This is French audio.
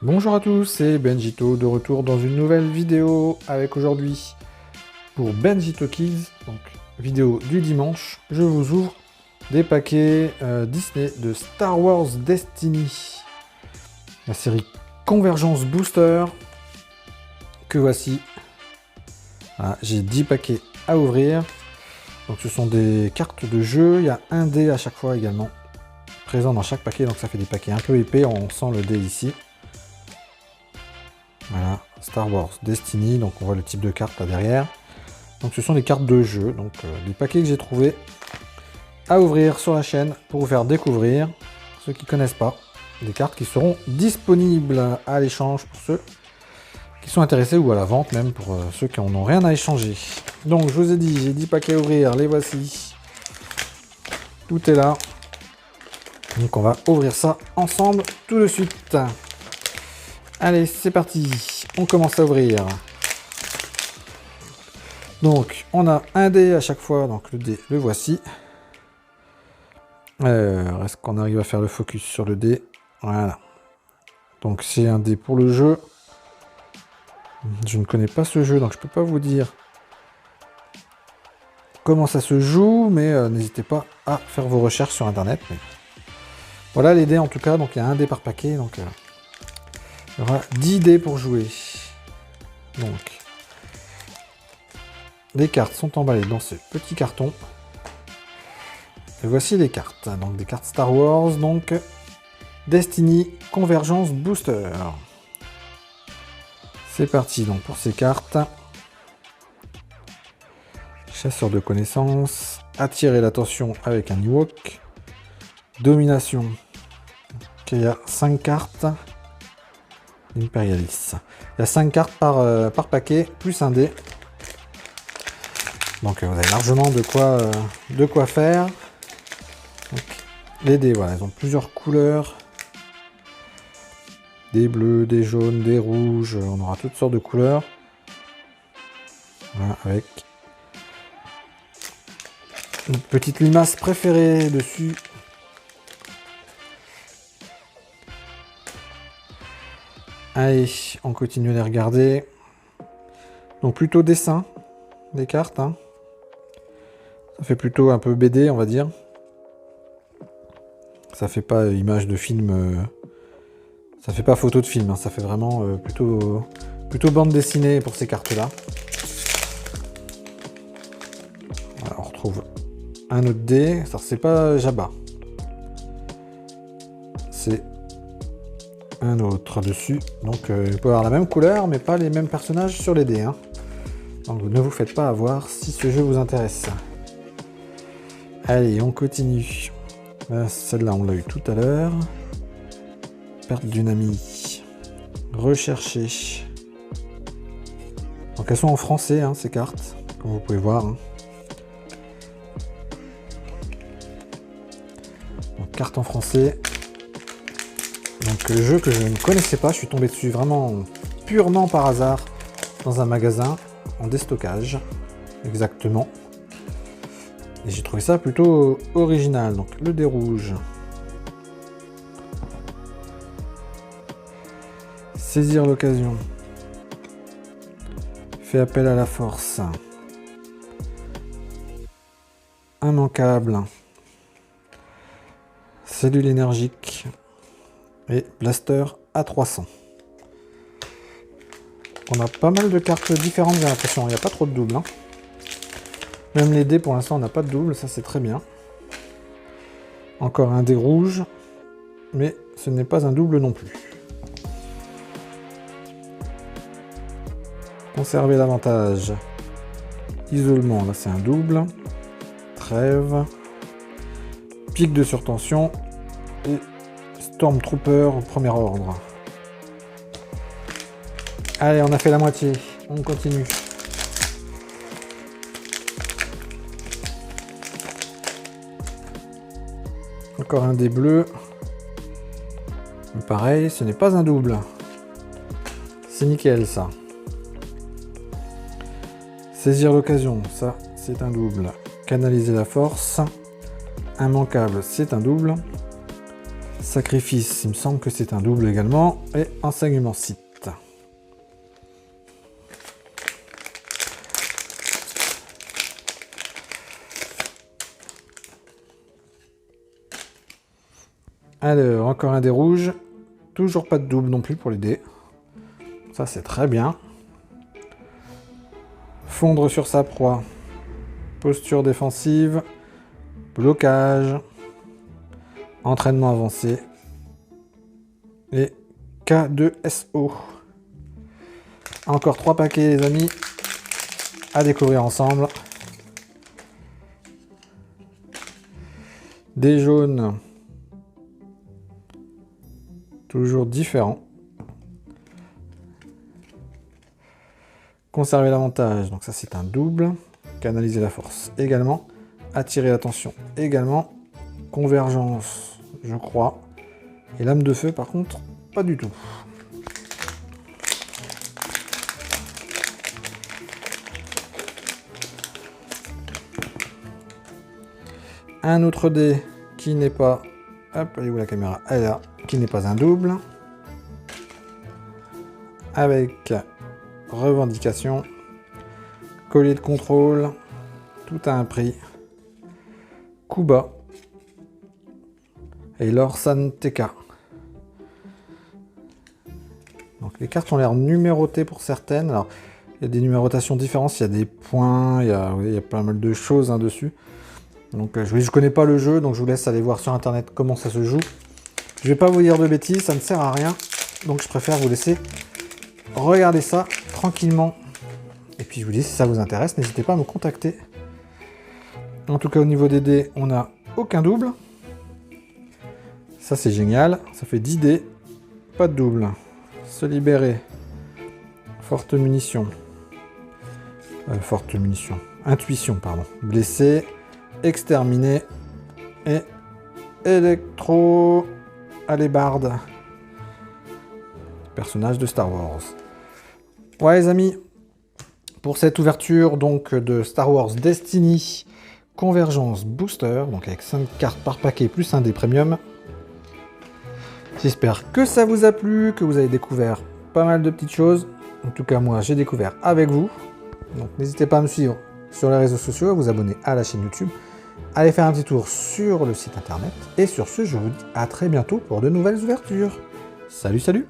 Bonjour à tous, c'est Benjito de retour dans une nouvelle vidéo avec aujourd'hui pour Benjito Kids, donc vidéo du dimanche, je vous ouvre des paquets Disney de Star Wars Destiny, la série Convergence Booster que voici. Voilà, j'ai 10 paquets à ouvrir, donc ce sont des cartes de jeu, il y a un dé à chaque fois également présent dans chaque paquet, donc ça fait des paquets un peu épais, on sent le dé ici. Voilà, Star Wars Destiny, donc on voit le type de carte là derrière. Donc ce sont des cartes de jeu, donc des paquets que j'ai trouvés à ouvrir sur la chaîne pour vous faire découvrir, ceux qui ne connaissent pas, des cartes qui seront disponibles à l'échange pour ceux qui sont intéressés ou à la vente même pour ceux qui n'en ont rien à échanger. Donc je vous ai dit, j'ai 10 paquets à ouvrir, les voici. Tout est là. Donc on va ouvrir ça ensemble tout de suite. Allez, c'est parti, on commence à ouvrir. Donc, on a un dé à chaque fois, donc le dé, le voici. Est-ce qu'on arrive à faire le focus sur le dé? Voilà. Donc, c'est un dé pour le jeu. Je ne connais pas ce jeu, donc je peux pas vous dire comment ça se joue, mais n'hésitez pas à faire vos recherches sur Internet. Mais... Voilà les dés en tout cas, donc il y a un dé par paquet, donc... il y aura 10 dés pour jouer. Donc, les cartes sont emballées dans ce petit carton. Et voici les cartes. Donc, des cartes Star Wars, donc Destiny Convergence Booster. C'est parti donc pour ces cartes. Chasseur de connaissances. Attirer l'attention avec un Ewok. Domination. Donc, il y a 5 cartes. Imperialis. Il y a 5 cartes par paquet, plus un dé. Donc vous avez largement de quoi faire. Donc, les dés, voilà, ils ont plusieurs couleurs. Des bleus, des jaunes, des rouges, on aura toutes sortes de couleurs. Voilà, avec une petite limace préférée dessus. Allez, on continue à les regarder. Donc plutôt dessin des cartes. Hein. Ça fait plutôt un peu BD, on va dire. Ça fait pas image de film. Ça fait pas photo de film. Hein. Ça fait vraiment plutôt bande dessinée pour ces cartes-là. Voilà, on retrouve un autre dé. Ça c'est pas Jabba. C'est un autre dessus, donc il peut avoir la même couleur mais pas les mêmes personnages sur les dés, hein. Donc ne vous faites pas avoir si ce jeu vous intéresse. Allez, on continue. Celle-là on l'a eu tout à l'heure. Perte d'une amie. Rechercher. Donc elles sont en français, hein, ces cartes, comme vous pouvez voir, hein. Donc carte en français. Donc le jeu que je ne connaissais pas, je suis tombé dessus vraiment purement par hasard dans un magasin en déstockage, exactement. Et j'ai trouvé ça plutôt original. Donc le dé rouge. Saisir l'occasion. Fait appel à la force. Immanquable. Cellule énergique. Et blaster à 300. On a pas mal de cartes différentes, j'ai l'impression. Il n'y a pas trop de doubles. Hein. Même les dés, pour l'instant, on n'a pas de double. Ça, c'est très bien. Encore un dé rouge. Mais ce n'est pas un double non plus. Conserver l'avantage. Isolement, là, c'est un double. Trêve. Pic de surtension. Et Stormtrooper au premier ordre. Allez, on a fait la moitié. On continue. Encore un dé bleu. Pareil, ce n'est pas un double. C'est nickel ça. Saisir l'occasion, ça c'est un double. Canaliser la force. Immanquable, c'est un double. Sacrifice, il me semble que c'est un double également. Et enseignement site. Alors, encore un dé rouge. Toujours pas de double non plus pour les dés. Ça, c'est très bien. Fondre sur sa proie. Posture défensive. Blocage. Entraînement avancé. Et K2SO. Encore 3 paquets, les amis. À découvrir ensemble. Des jaunes. Toujours différents. Conserver l'avantage, donc ça c'est un double. Canaliser la force également. Attirer l'attention également. Convergence, je crois. Et lame de feu par contre, pas du tout. Un autre dé qui n'est pas... Hop, elle est où la caméra? Elle est là. Qui n'est pas un double. Avec revendication. Collier de contrôle. Tout a un prix. Coup bas. Et l'Orsan TK. Donc les cartes ont l'air numérotées pour certaines. Alors, il y a des numérotations différentes. Il y a des points. Il y a pas mal de choses dessus. Donc je connais pas le jeu, donc je vous laisse aller voir sur internet comment ça se joue. Je vais pas vous dire de bêtises, ça ne sert à rien. Donc je préfère vous laisser regarder ça tranquillement. Et puis je vous dis, si ça vous intéresse, n'hésitez pas à me contacter. En tout cas, au niveau des dés, on n'a aucun double. Ça c'est génial, ça fait 10 dés. Pas de double. Se libérer. Forte munition. Forte munition. Intuition, pardon. Blessé. Exterminé. Et électro... Alébarde. Personnage de Star Wars. Ouais les amis, pour cette ouverture donc de Star Wars Destiny Convergence Booster, donc avec 5 cartes par paquet plus un des premium. J'espère que ça vous a plu, que vous avez découvert pas mal de petites choses. En tout cas moi j'ai découvert avec vous. Donc n'hésitez pas à me suivre sur les réseaux sociaux, à vous abonner à la chaîne YouTube. Allez faire un petit tour sur le site internet. Et sur ce, je vous dis à très bientôt pour de nouvelles ouvertures. Salut, salut!